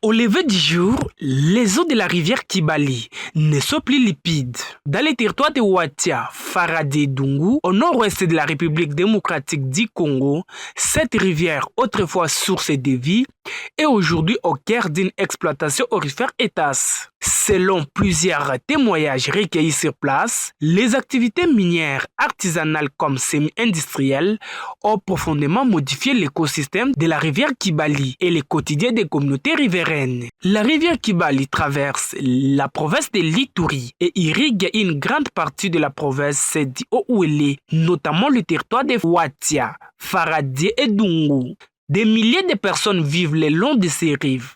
Au lever du jour, les eaux de la rivière Kibali ne sont plus lipides. Dans les territoires de Watia, Faradé et Dungu, au nord-ouest de la République démocratique du Congo, cette rivière, autrefois source de vie, est aujourd'hui au cœur d'une exploitation aurifère étasse. Selon plusieurs témoignages recueillis sur place, les activités minières artisanales comme semi-industrielles ont profondément modifié l'écosystème de la rivière Kibali et le quotidien des communautés riveraines. La rivière Kibali traverse la province de l'Ituri et irrigue une grande partie de la province du Haut-Ouélé, notamment le territoire de Watia, Faradé et Dungu. Des milliers de personnes vivent le long de ces rives.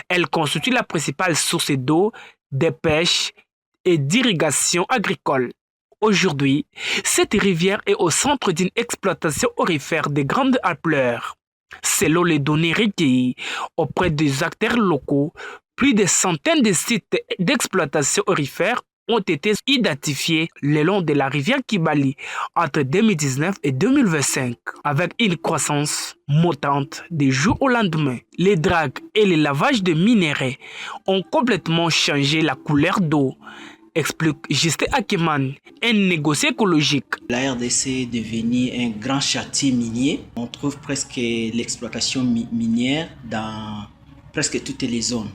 Elle constitue la principale source d'eau, de pêche et d'irrigation agricole. Aujourd'hui, cette rivière est au centre d'une exploitation aurifère de grande ampleur. Selon les données recueillies auprès des acteurs locaux, plus de centaines de sites d'exploitation aurifère ont été identifiés le long de la rivière Kibali entre 2019 et 2025, avec une croissance montante du jour au lendemain. Les dragues et les lavages de minerais ont complètement changé la couleur d'eau, explique Justin Akeman, un négociant écologique. La RDC est devenue un grand chantier minier. On trouve presque l'exploitation minière dans presque toutes les zones.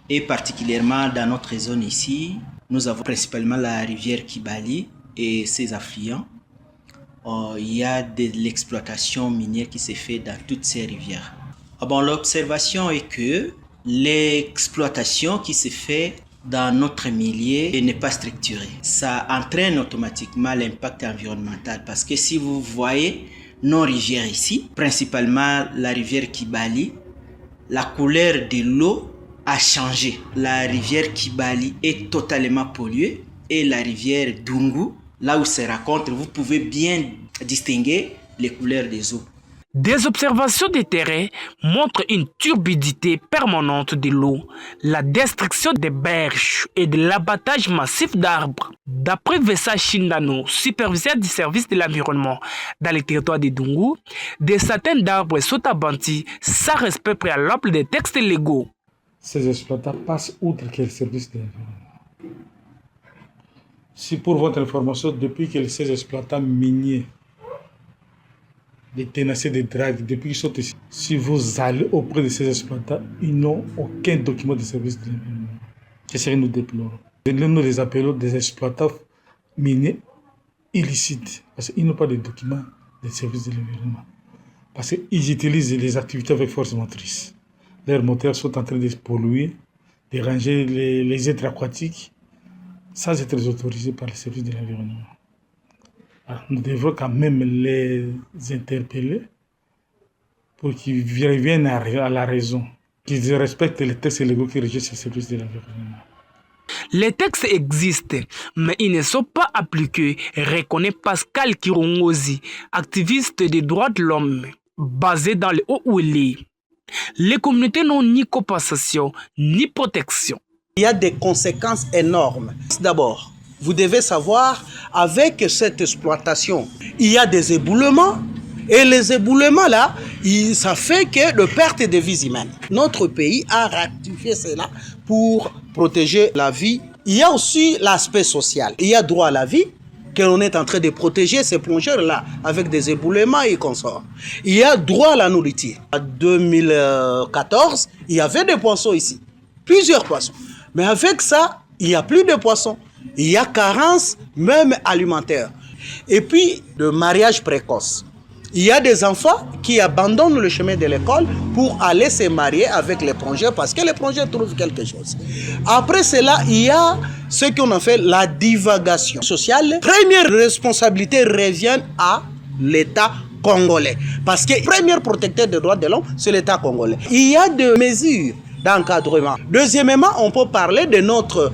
Et particulièrement dans notre zone ici, nous avons principalement la rivière Kibali et ses affluents. Il y a de l'exploitation minière qui se fait dans toutes ces rivières. L'observation est que l'exploitation qui se fait dans notre milieu n'est pas structurée. Ça entraîne automatiquement l'impact environnemental parce que si vous voyez nos rivières ici, principalement la rivière Kibali, la couleur de l'eau a changé. La rivière Kibali est totalement polluée et la rivière Dungu, là où se rencontrent, vous pouvez bien distinguer les couleurs des eaux. Des observations de terrain montrent une turbidité permanente de l'eau, la destruction des berges et de l'abattage massif d'arbres. D'après Vessa Shindano, superviseur du service de l'environnement dans les territoires de Dungu, des centaines d'arbres sont abattus sans respect préalable des textes légaux. Ces exploitants passent outre que le service de l'environnement. Si pour votre information, depuis que ces exploitants miniers, des ténaciers de drague, depuis qu'ils sont ici, si vous allez auprès de ces exploitants, ils n'ont aucun document de service de l'environnement. C'est ce que nous déplorons. Nous les appelons des exploitants miniers illicites, parce qu'ils n'ont pas de documents de service de l'environnement. Parce qu'ils utilisent les activités avec force motrice. Leurs moteurs sont en train de polluer, de ranger les êtres aquatiques sans être autorisés par le service de l'environnement. Alors, nous devons quand même les interpeller pour qu'ils reviennent à la raison, qu'ils respectent les textes légaux qui régissent le service de l'environnement. Les textes existent, mais ils ne sont pas appliqués, reconnaît Pascal Kirongozi, activiste des droits de l'homme, basé dans le Haut-Ouélé. Les communautés n'ont ni compensation, ni protection. Il y a des conséquences énormes. D'abord, vous devez savoir, avec cette exploitation, il y a des éboulements. Et les éboulements là, ça fait que de perte de vies humaines. Notre pays a ratifié cela pour protéger la vie. Il y a aussi l'aspect social. Il y a droit à la vie, que l'on est en train de protéger ces plongeurs-là avec des éboulements et consorts. Il y a droit à la nourriture. En 2014, il y avait des poissons ici, plusieurs poissons. Mais avec ça, il n'y a plus de poissons. Il y a carence même alimentaire. Et puis, le mariage précoce. Il y a des enfants qui abandonnent le chemin de l'école pour aller se marier avec les plongeurs parce que les plongeurs trouvent quelque chose. Après cela, il y a ce qu'on a fait la divagation sociale. Première responsabilité revient à l'État congolais parce que le premier protecteur des droits de l'homme, c'est l'État congolais. Il y a des mesures d'encadrement. Deuxièmement, on peut parler de notre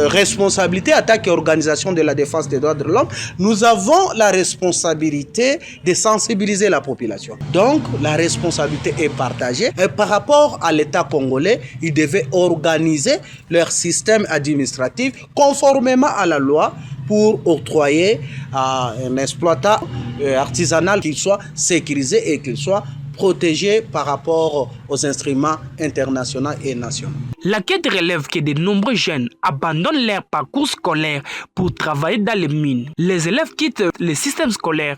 responsabilité en tant qu'organisation de la défense des droits de l'homme. Nous avons la responsabilité de sensibiliser la population. Donc, la responsabilité est partagée. Et par rapport à l'État congolais, ils devaient organiser leur système administratif conformément à la loi pour octroyer à un exploitant artisanal qu'il soit sécurisé et qu'il soit protégés par rapport aux instruments internationaux et nationaux. La quête relève que de nombreux jeunes abandonnent leur parcours scolaire pour travailler dans les mines. Les élèves quittent le système scolaire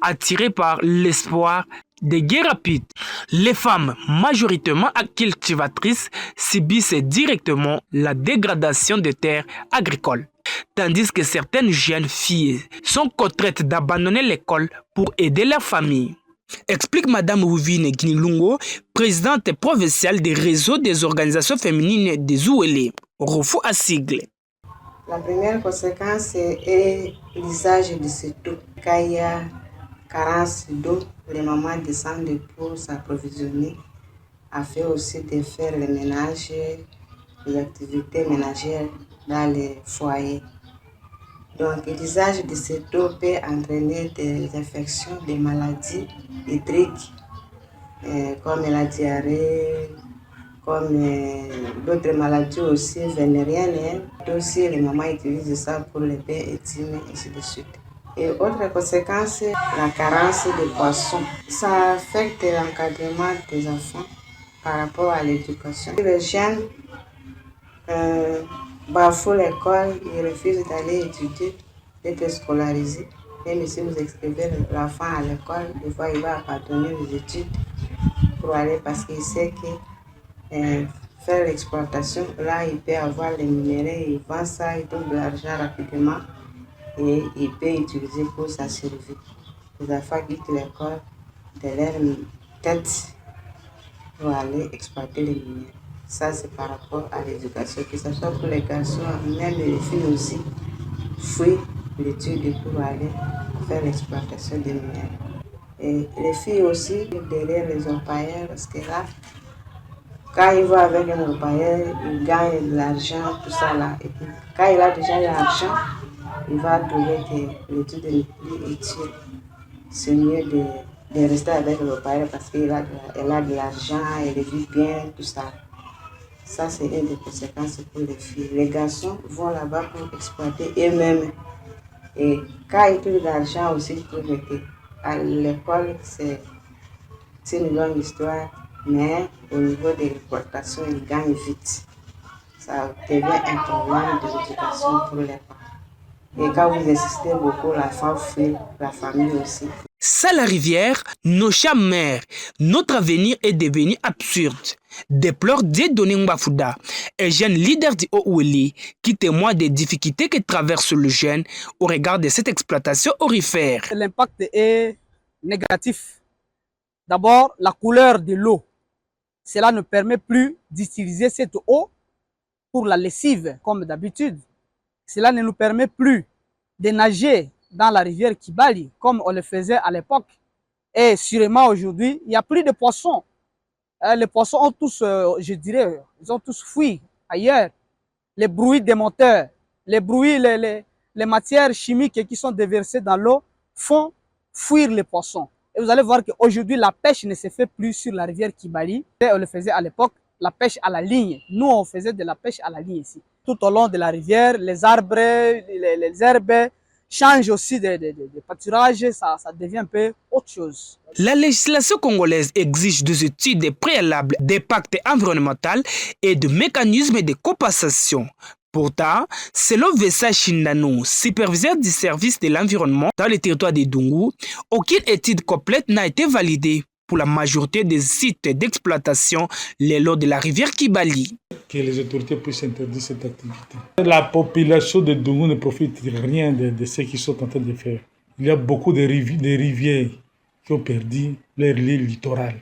attirés par l'espoir de gains rapides. Les femmes, majoritairement cultivatrices, subissent directement la dégradation des terres agricoles, tandis que certaines jeunes filles sont contraintes d'abandonner l'école pour aider leur famille. Explique Madame Ouvine Gnilungo, présidente provinciale des réseaux des organisations féminines des Zouélé, Rofu à sigle. La première conséquence est l'usage de cette eau. Quand il y a carence d'eau, les mamans descendent pour s'approvisionner, afin aussi de faire le ménage, les activités ménagères dans les foyers. Donc, l'usage de cette eau peut entraîner des infections, des maladies hydriques, comme la diarrhée, comme d'autres maladies aussi vénériennes. Aussi, les mamans utilisent ça pour les bains intimes, et ainsi de suite. Et autre conséquence, la carence de poissons. Ça affecte l'encadrement des enfants par rapport à l'éducation. Les jeunes bafouent l'école, ils refusent d'aller étudier, d'être scolarisés. Même si vous inscrivez l'enfant à l'école, des fois il va abandonner les études pour aller parce qu'il sait que faire l'exploitation, là il peut avoir les minéraux, il vend ça, il trouve de l'argent rapidement et il peut utiliser pour sa survie. Les enfants quittent l'école de leur tête pour aller exploiter les minéraux. Ça, c'est par rapport à l'éducation, que ce soit pour les garçons, même les filles aussi, fuient l'étude pour aller faire l'exploitation des minéraux. Et les filles aussi, derrière les orpailleurs, parce que là, quand il va avec un orpailleur, il gagne de l'argent, tout ça là. Et puis, quand il a déjà l'argent, il va trouver que l'étude n'est plus utile. C'est mieux de rester avec l'orpailleur parce qu'elle a de l'argent, elle vit bien, tout ça. Ça, c'est une des conséquences pour les filles. Les garçons vont là-bas pour exploiter eux-mêmes. Et quand ils trouvent de l'argent aussi, ils trouvent qu'à l'école, c'est une longue histoire. Mais au niveau de l'exploitation, ils gagnent vite. Ça devient un problème de l'éducation pour les parents. Et quand vous insistez beaucoup, la femme fuit, la famille aussi. Ça, la rivière, nos chers mères, notre avenir est devenu absurde. Déplore Dieudonné Mbafouda, un jeune leader du Haut-Ouélé qui témoigne des difficultés que traverse le jeune au regard de cette exploitation aurifère. L'impact est négatif. D'abord, la couleur de l'eau. Cela ne permet plus d'utiliser cette eau pour la lessive comme d'habitude. Cela ne nous permet plus de nager dans la rivière Kibali comme on le faisait à l'époque. Et sûrement aujourd'hui, il n'y a plus de poissons. Les poissons ont tous, je dirais, ils ont tous fui ailleurs. Les bruits des moteurs, les bruits, les matières chimiques qui sont déversées dans l'eau font fuir les poissons. Et vous allez voir qu'aujourd'hui, la pêche ne se fait plus sur la rivière Kibali. On le faisait à l'époque, la pêche à la ligne. Nous, on faisait de la pêche à la ligne ici. Tout au long de la rivière, les arbres, les herbes changent aussi de pâturage, ça devient un peu autre chose. La législation congolaise exige des études préalables d'impact environnemental et de mécanismes de compensation. Pourtant, selon Vessa Chindano, superviseur du service de l'environnement dans le territoire de Dungu, aucune étude complète n'a été validée pour la majorité des sites d'exploitation le long de la rivière Kibali. Que les autorités puissent interdire cette activité. La population de Dungu ne profite rien de ce qu'ils sont en train de faire. Il y a beaucoup de rivières qui ont perdu leur lit littoral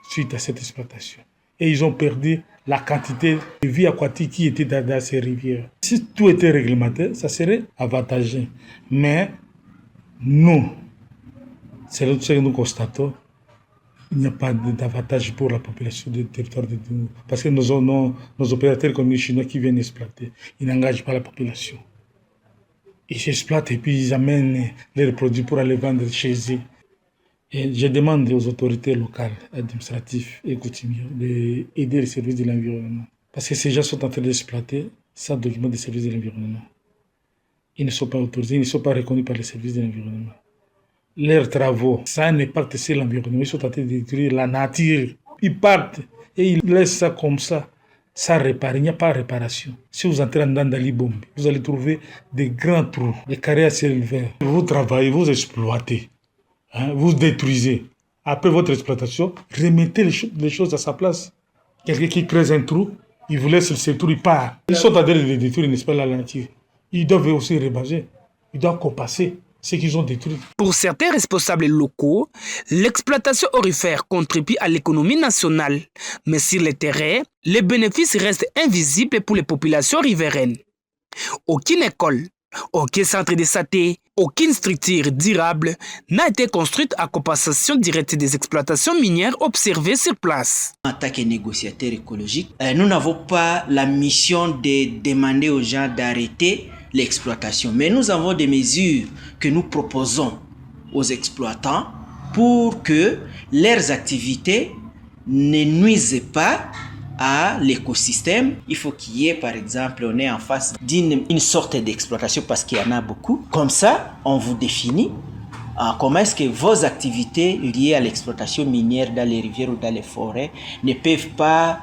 suite à cette exploitation. Et ils ont perdu la quantité de vie aquatique qui était dans ces rivières. Si tout était réglementé, ça serait avantageux. Mais nous, c'est ce que nous constatons, il n'y a pas d'avantage pour la population du territoire de Dungu. Parce que nos opérateurs comme les Chinois qui viennent exploiter, ils n'engagent pas la population. Ils exploitent et puis ils amènent leurs produits pour aller vendre chez eux. Et je demande aux autorités locales, administratives et coutumières d'aider les services de l'environnement. Parce que ces gens sont en train d'exploiter sans document des services de l'environnement. Ils ne sont pas autorisés, ils ne sont pas reconnus par les services de l'environnement. leurs travaux, ça n'impacte sur l'environnement. Ils sont en train de détruire la nature. Ils partent et ils laissent ça comme ça. Ça répare, il n'y a pas de réparation. Si vous entrez dans Dalibombe, vous allez trouver des grands trous, des carrés à ciel ouvert. Vous travaillez, vous exploitez, hein, vous détruisez. Après votre exploitation, remettez les choses à sa place. Quelqu'un qui creuse un trou, il vous laisse ce trou, il part. Ils sont en train de détruire, n'est-ce pas, la nature. Ils doivent aussi rebaser, ils doivent compasser ce qu'ils ont détruit. Pour certains responsables locaux, l'exploitation aurifère contribue à l'économie nationale, mais sur le terrain, les bénéfices restent invisibles pour les populations riveraines. Aucune école, aucun centre de santé, aucune structure durable n'a été construite à compensation directe des exploitations minières observées sur place. En tant que négociateurs écologiques, nous n'avons pas la mission de demander aux gens d'arrêter l'exploitation, mais nous avons des mesures que nous proposons aux exploitants pour que leurs activités ne nuisent pas à l'écosystème. Il faut qu'il y ait, par exemple, on est en face d'une sorte d'exploitation parce qu'il y en a beaucoup. Comme ça, on vous définit comment est-ce que vos activités liées à l'exploitation minière dans les rivières ou dans les forêts ne peuvent pas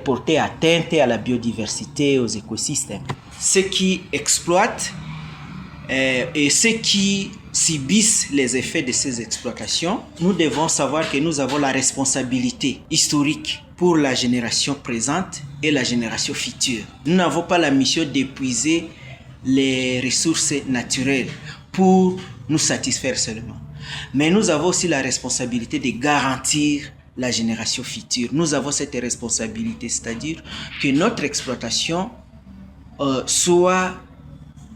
porter atteinte à la biodiversité, aux écosystèmes. Ceux qui exploitent et ceux qui subissent les effets de ces exploitations, nous devons savoir que nous avons la responsabilité historique pour la génération présente et la génération future. Nous n'avons pas la mission d'épuiser les ressources naturelles pour nous satisfaire seulement. Mais nous avons aussi la responsabilité de garantir la génération future. Nous avons cette responsabilité, c'est-à-dire que notre exploitation soit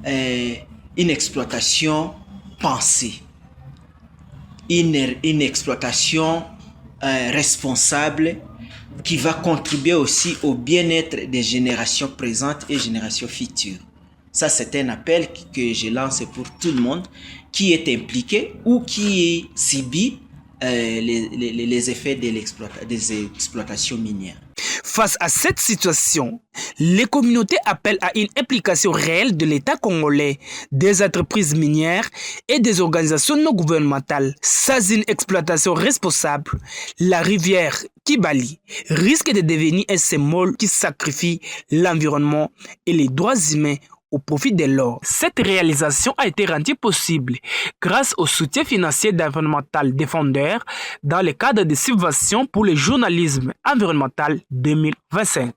une exploitation pensée, une exploitation responsable qui va contribuer aussi au bien-être des générations présentes et générations futures. Ça, c'est un appel que je lance pour tout le monde qui est impliqué ou qui subit les effets des exploitations minières. Face à cette situation, les communautés appellent à une implication réelle de l'État congolais, des entreprises minières et des organisations non gouvernementales. Sans une exploitation responsable, la rivière Kibali risque de devenir un symbole qui sacrifie l'environnement et les droits humains au profit de l'or. Cette réalisation a été rendue possible grâce au soutien financier d'Environmental Défendeur dans le cadre des subventions pour le journalisme environnemental 2025.